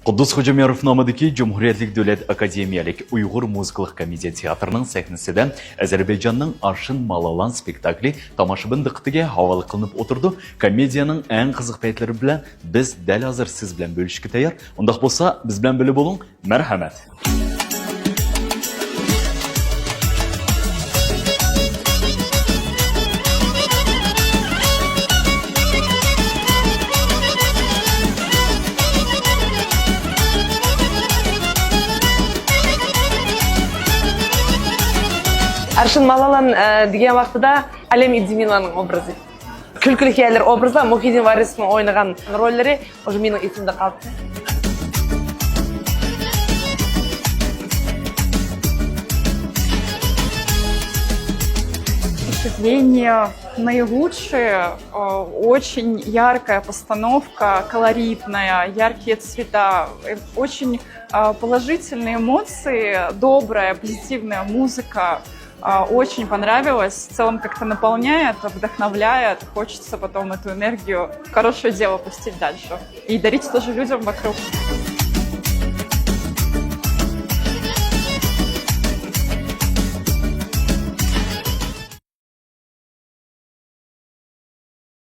Құддыс Ходжамяров намыдaki Cumhuriyetlik Dövlət Akademiyalik Uyghur Muzikалық Komediya Teatrının səhnəsində Azərbaycanның Arşın Malalan spektakli tamaşabın diqqətiga havalı qılınıb oturdu. Komediyanın ən qızıq paytları bilən biz dəl hazır siz bilən bölüşkə tayar. Ondaq bolsa biz bilən bilib olun. Mərhəmət. Аршын Малалан деген вақытыда Алем Идзимиланың образы. Күлкілі хиялер образда Мухиддин Варистің ойнаған рөллері уже менің есімде қалды. Впечатления наилучшие, очень яркая постановка, колоритная, яркие цвета, очень положительные эмоции, добрая, позитивная музыка. Очень понравилось, в целом как-то наполняет, вдохновляет, хочется потом эту энергию в хорошее дело пустить дальше и дарить тоже людям вокруг.